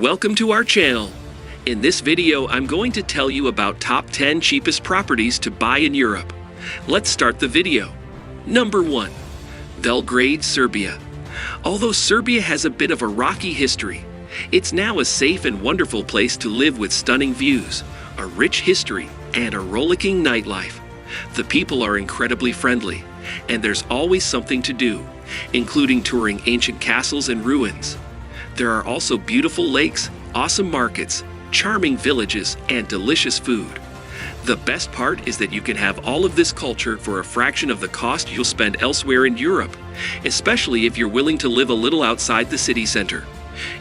welcome to our channel. In this video, I'm going to tell you about top 10 cheapest properties to buy in Europe. Let's start the video. Number 1. Belgrade, Serbia. Although Serbia has a bit of a rocky history, it's now a safe and wonderful place to live with stunning views, a rich history, and a rollicking nightlife. The people are incredibly friendly, and there's always something to do, including touring ancient castles and ruins. There are also beautiful lakes, awesome markets, charming villages, and delicious food. The best part is that you can have all of this culture for a fraction of the cost you'll spend elsewhere in Europe, especially if you're willing to live a little outside the city center.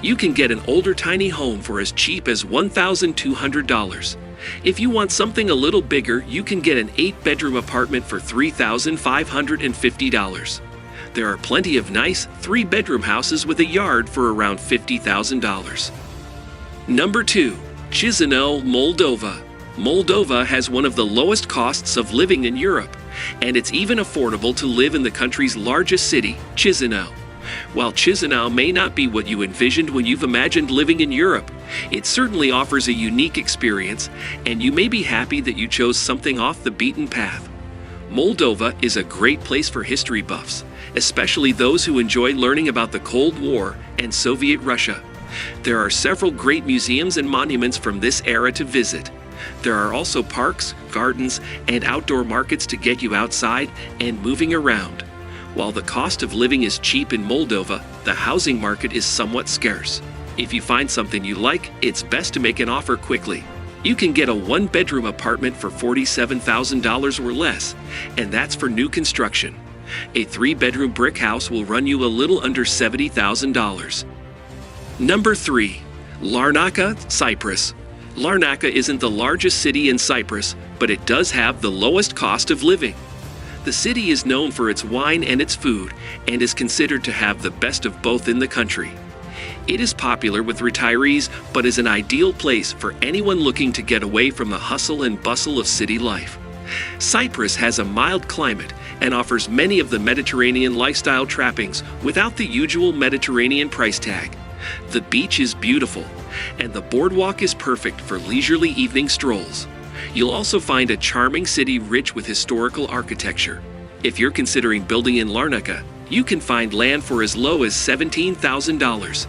You can get an older tiny home for as cheap as $1,200. If you want something a little bigger, you can get an 8-bedroom apartment for $3,550. There are plenty of nice 3-bedroom houses with a yard for around $50,000. Number 2. Chisinau, Moldova. Moldova has one of the lowest costs of living in Europe, and it's even affordable to live in the country's largest city, Chisinau. While Chisinau may not be what you envisioned when you've imagined living in Europe, it certainly offers a unique experience, and you may be happy that you chose something off the beaten path. Moldova is a great place for history buffs, especially those who enjoy learning about the Cold War and Soviet Russia. There are several great museums and monuments from this era to visit. There are also parks, gardens, and outdoor markets to get you outside and moving around. While the cost of living is cheap in Moldova, the housing market is somewhat scarce. If you find something you like, it's best to make an offer quickly. You can get a 1-bedroom apartment for $47,000 or less, and that's for new construction. A 3-bedroom brick house will run you a little under $70,000. Number 3. Larnaca, Cyprus. Larnaca isn't the largest city in Cyprus, but it does have the lowest cost of living. The city is known for its wine and its food, and is considered to have the best of both in the country. It is popular with retirees, but is an ideal place for anyone looking to get away from the hustle and bustle of city life. Cyprus has a mild climate and offers many of the Mediterranean lifestyle trappings without the usual Mediterranean price tag. The beach is beautiful, and the boardwalk is perfect for leisurely evening strolls. You'll also find a charming city rich with historical architecture. If you're considering building in Larnaca, you can find land for as low as $17,000.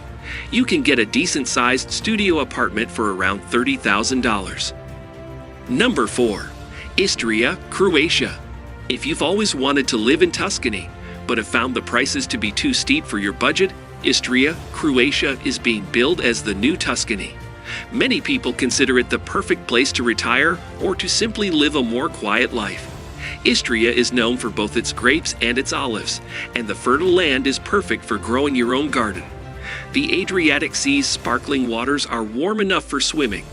You can get a decent-sized studio apartment for around $30,000. Number 4. Istria, Croatia. If you've always wanted to live in Tuscany, but have found the prices to be too steep for your budget, Istria, Croatia is being billed as the new Tuscany. Many people consider it the perfect place to retire or to simply live a more quiet life. Istria is known for both its grapes and its olives, and the fertile land is perfect for growing your own garden. The Adriatic Sea's sparkling waters are warm enough for swimming,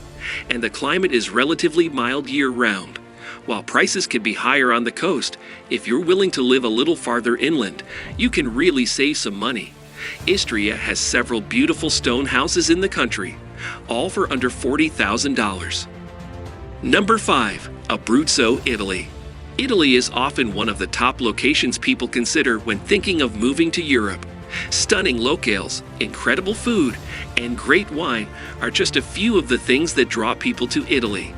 and the climate is relatively mild year-round. While prices can be higher on the coast, if you're willing to live a little farther inland, you can really save some money. Istria has several beautiful stone houses in the country, all for under $40,000. Number 5. Abruzzo, Italy. Italy is often one of the top locations people consider when thinking of moving to Europe. Stunning locales, incredible food, and great wine are just a few of the things that draw people to Italy.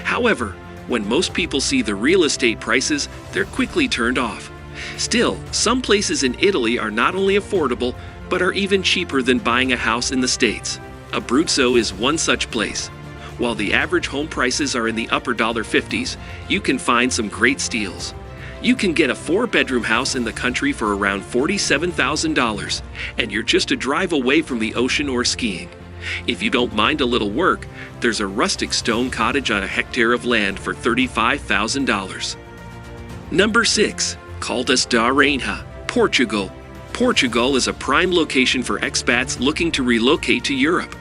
However, when most people see the real estate prices, they're quickly turned off. Still, some places in Italy are not only affordable, but are even cheaper than buying a house in the States. Abruzzo is one such place. While the average home prices are in the upper $50s, you can find some great steals. You can get a 4-bedroom house in the country for around $47,000, and you're just a drive away from the ocean or skiing. If you don't mind a little work, there's a rustic stone cottage on a hectare of land for $35,000. Number 6. Caldas da Rainha, Portugal. Portugal is a prime location for expats looking to relocate to Europe.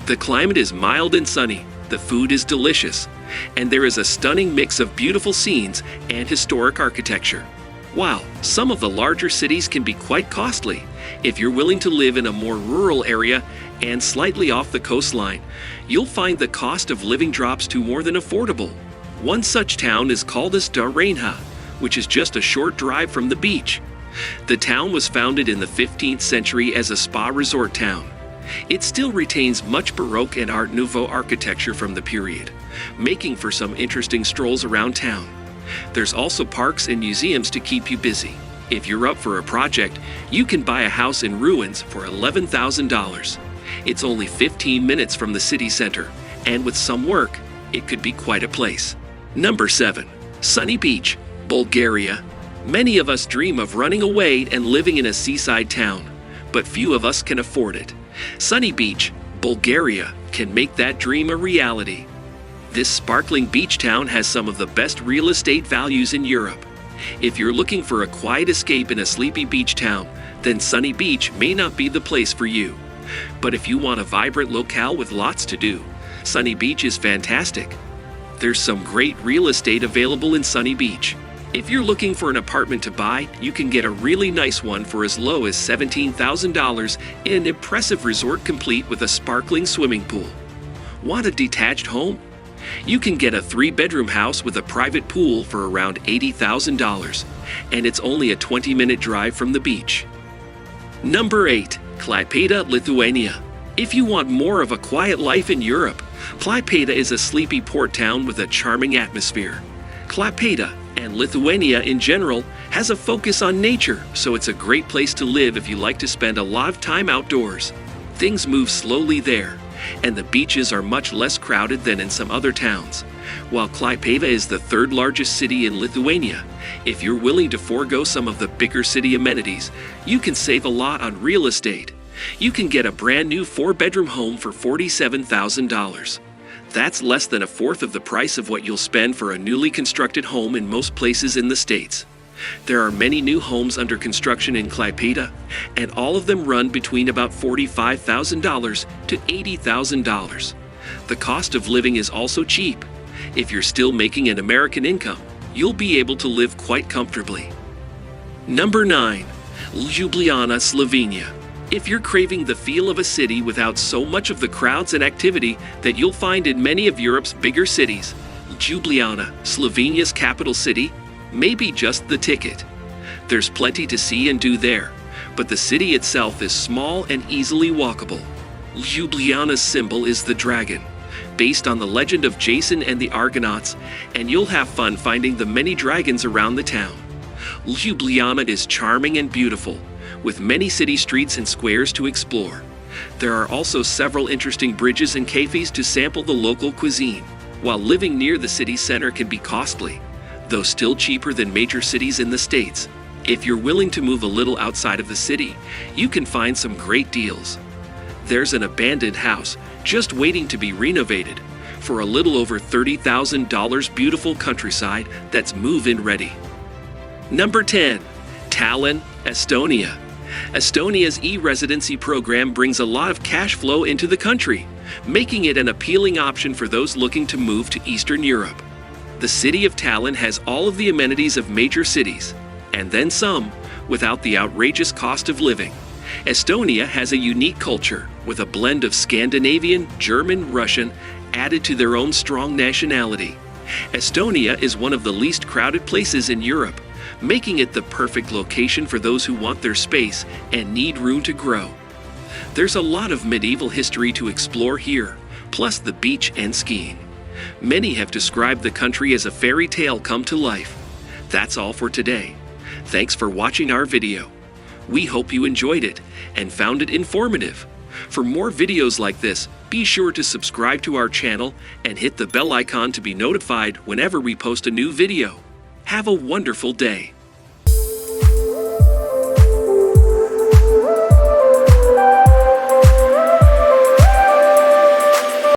The climate is mild and sunny, the food is delicious, and there is a stunning mix of beautiful scenes and historic architecture. While some of the larger cities can be quite costly, if you're willing to live in a more rural area and slightly off the coastline, you'll find the cost of living drops to more than affordable. One such town is Caldas da Rainha, which is just a short drive from the beach. The town was founded in the 15th century as a spa resort town. It still retains much Baroque and Art Nouveau architecture from the period, making for some interesting strolls around town. There's also parks and museums to keep you busy. If you're up for a project, you can buy a house in ruins for $11,000. It's only 15 minutes from the city center, and with some work, it could be quite a place. Number 7. Sunny Beach, Bulgaria. Many of us dream of running away and living in a seaside town, but few of us can afford it. Sunny Beach, Bulgaria, can make that dream a reality. This sparkling beach town has some of the best real estate values in Europe. If you're looking for a quiet escape in a sleepy beach town, then Sunny Beach may not be the place for you. But if you want a vibrant locale with lots to do, Sunny Beach is fantastic. There's some great real estate available in Sunny Beach. If you're looking for an apartment to buy, you can get a really nice one for as low as $17,000 in an impressive resort complete with a sparkling swimming pool. Want a detached home? You can get a 3-bedroom house with a private pool for around $80,000, and it's only a 20-minute drive from the beach. Number 8. Klaipėda, Lithuania. If you want more of a quiet life in Europe, Klaipėda is a sleepy port town with a charming atmosphere. Klaipėda, and Lithuania in general, has a focus on nature, so it's a great place to live if you like to spend a lot of time outdoors. Things move slowly there, and the beaches are much less crowded than in some other towns. While Klaipėda is the 3rd largest city in Lithuania, if you're willing to forego some of the bigger city amenities, you can save a lot on real estate. You can get a brand new 4-bedroom home for $47,000. That's less than a fourth of the price of what you'll spend for a newly constructed home in most places in the States. There are many new homes under construction in Klaipėda, and all of them run between about $45,000 to $80,000. The cost of living is also cheap. If you're still making an American income, you'll be able to live quite comfortably. Number 9. Ljubljana, Slovenia. If you're craving the feel of a city without so much of the crowds and activity that you'll find in many of Europe's bigger cities, Ljubljana, Slovenia's capital city, may be just the ticket. There's plenty to see and do there, but the city itself is small and easily walkable. Ljubljana's symbol is the dragon, based on the legend of Jason and the Argonauts, and you'll have fun finding the many dragons around the town. Ljubljana is charming and beautiful, with many city streets and squares to explore. There are also several interesting bridges and cafes to sample the local cuisine. While living near the city center can be costly, though still cheaper than major cities in the States, if you're willing to move a little outside of the city, you can find some great deals. There's an abandoned house just waiting to be renovated for a little over $30,000 beautiful countryside that's move-in ready. Number 10. Tallinn, Estonia. Estonia's e-residency program brings a lot of cash flow into the country, making it an appealing option for those looking to move to Eastern Europe. The city of Tallinn has all of the amenities of major cities, and then some, without the outrageous cost of living. Estonia has a unique culture, with a blend of Scandinavian, German, Russian, added to their own strong nationality. Estonia is one of the least crowded places in Europe, making it the perfect location for those who want their space and need room to grow. There's a lot of medieval history to explore here, plus the beach and skiing. Many have described the country as a fairy tale come to life. That's all for today. Thanks for watching our video. We hope you enjoyed it and found it informative. For more videos like this, be sure to subscribe to our channel and hit the bell icon to be notified whenever we post a new video. Have a wonderful day.